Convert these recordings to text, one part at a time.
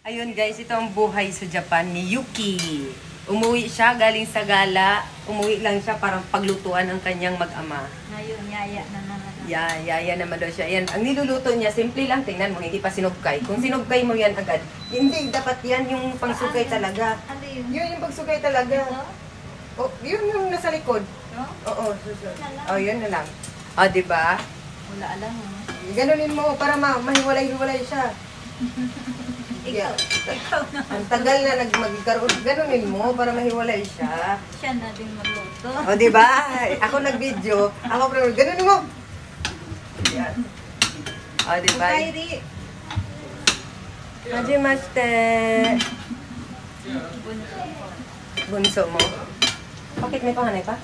Ayun guys, ito ang buhay sa Japan ni Yuki. Umuwi siya galing sa gala. Umuwi lang siya para paglutuan ng kanyang mag-ama. Ngayon, yaya na naman. Yaya naman daw siya. Yan, ang niluluto niya, simple lang. Tingnan mo, hindi pa sinugkay. Kung sinugkay mo yan agad, hindi, dapat yan yung pangsugay talaga. Ano yun? Yun yung pagsugay talaga. Oh, yun yung nasa likod. No? Oo, susunod. Oh, yun na lang. Oh, diba? Wala alam mo. Ganunin mo para mahiwalay-hiwalay siya. Ikaw na. Ang tagal na magkaroon. Ganunin mo para mahiwalay siya. Siya na din magluto. O, diba? Ako nag-video. Ako pero ganunin mo. Yan. O, diba? Kairi. Hajimashite. Bunso ko. Bunso mo. Bakit may panganay pa?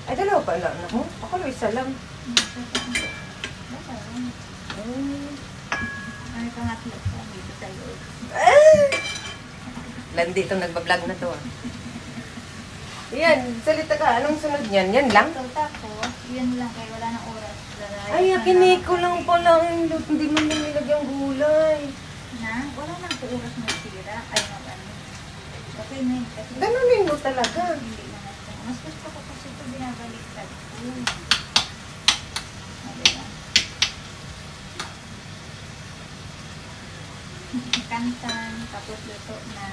Ay, dalawa pa lang. Naku, ako lang isa lang. Ay, pangatlo ko dito sa loob. Landi itong nagbablog na to. Yan, salita ka. Anong sunod niyan? Yan lang? So, tapos, yun lang kaya wala nang oras. Ay, akiniko lang pala. Hindi mo nilagyan gulay. Na? Wala nang oras na sira. Ay, naman. Okay na yun. Kasi Ganunin mo talaga. hindi na natin. Mas gusto ko kasi ito binabaliktad ko. Diba? Kantan, tapos luto na.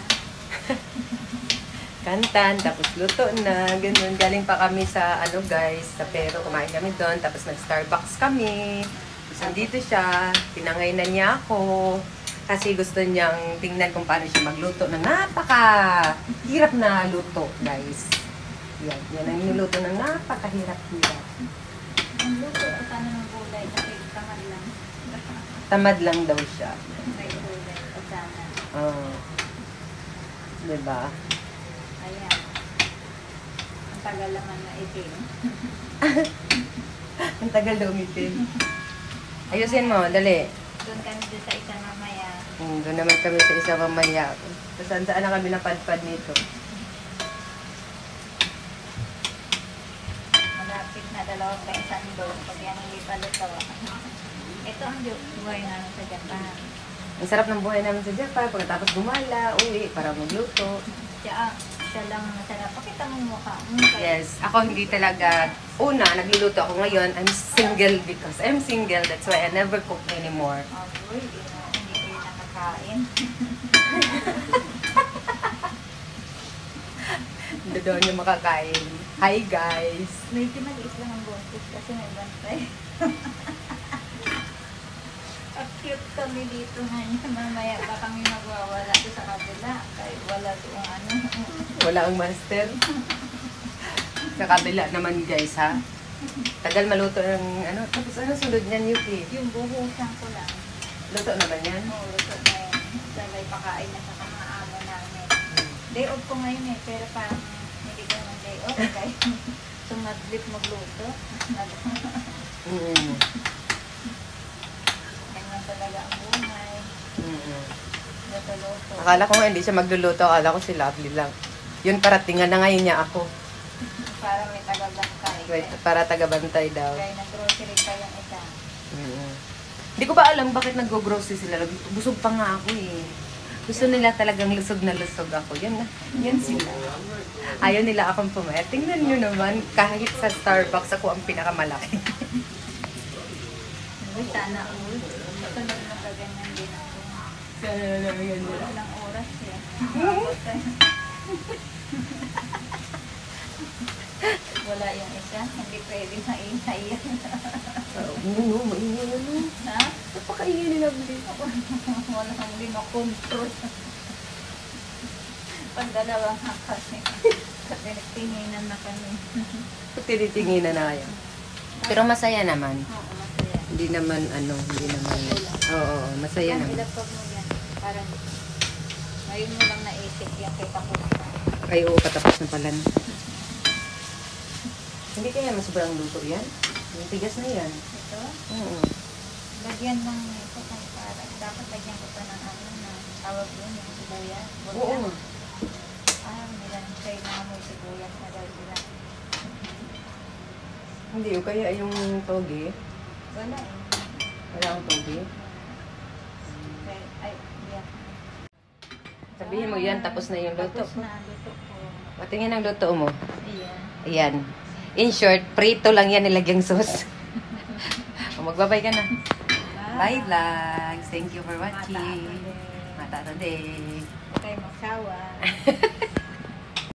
Kantan, tapos luto na. Ganun. Galing pa kami sa, ano guys, sa Pero. Kumain kami doon. Tapos nag-Starbucks kami. Tapos nandito siya. Tinangay na niya ako. Kasi gusto niyang tingnan kung paano siya magluto na napaka-hirap na luto, guys. Yan. Yan ang niluto na napakahirap-hirap. Ang luto ko sana ng gulay kasi tamad lang. Tamad lang daw siya. May gulay o sana. Oh. Diba? Ayan. Ang tagal naman na itim. Ang tagal daw umitin. Ayusin mo, dali. Doon kami doon sa isang mamaya. Doon naman kami sa isa mamaya. Saan na kami napadpad nito. Malapit na dalawang kaisan doon. Pag yan hindi pa luto. Ito ang buhay namin sa Japan. Ang sarap ng buhay namin sa Japan. Pagkatapos gumala, uwi para magluto. Siya lang masarap. Pakita mo mukha. Yes, ako hindi talaga. Una, nagluluto ako ngayon. I'm single because I'm single. That's why I never cook anymore. Boy, hindi kayo nakakain. Hindi daw niyo makakain. Hi guys! Medyo maliit lang ang boses kasi may bantay. At cute kami dito ngayon. Mamaya pa kami magwawala doon sa kabila. Kahit wala doon ano. Wala ang master. Sa kabila naman guys ha. Tagal maluto ng ano. Tapos ano sunod niyan Yuki? Yung buhusan ko lang. Luto na ba yan? Oo, luto na yun. Sabay pakain na sa mga amo namin. Day off ko ngayon eh. Pero parang hindi ko naman day off. Kaya sumadlip magluto. Ganyan talaga ang buhay. Luto-luto. Akala ko nga hindi siya magluluto. Akala ko si Lovely lang. Yun paratingan na ngayon niya ako. Para may tagabantay. Wait, para tagabantay daw. Kaya nag-grocery pa yung isa. Hindi ko ba alam bakit nag-grocery sila. Busog pa nga ako eh. Gusto nila talagang lusog na lusog ako. Yan na. Yan sila. Ayaw nila akong pumayat. Tingnan nyo naman, kahit sa Starbucks ako ang pinakamalaki. Sana all. Sunod na kaganyan din ako. Walang oras eh. Wala yung isa. Hindi pwede maingay yan. Oo, maingay naman. Ha? Napakaingay nila. Wala kang di makontrol. Pag dalawang kasi. Kasi nagtinginan na kami. Tinitinginan na kayo. Pero masaya naman. Oo, masaya. Hindi naman Oo, masaya naman. Ilapag mo yan. Parang ngayon mo lang naisip yan kay tapos na. Ay, oo, patapos na pala. Hindi kaya mas sobrang luto yan? Yung tigas na yan. Ito? Oo. Lagyan ng ito kung parang dapat lagyan ko pa ng ano na tawag yun, yung sibuyas. Oo. Nilang try na mo sibuyas na daw sila. Hindi, o kaya yung toge. Wala eh. Wala akong toge. Sabihin mo yan, tapos na yung luto. Tapos na ang luto ko. Patingin ang luto mo. Ayan. Ayan. In short, prito lang yan nilagyang sauce. O, magbabay ka na. Bye vlogs. Thank you for watching. Mata na din. Huwag kayong magsawa.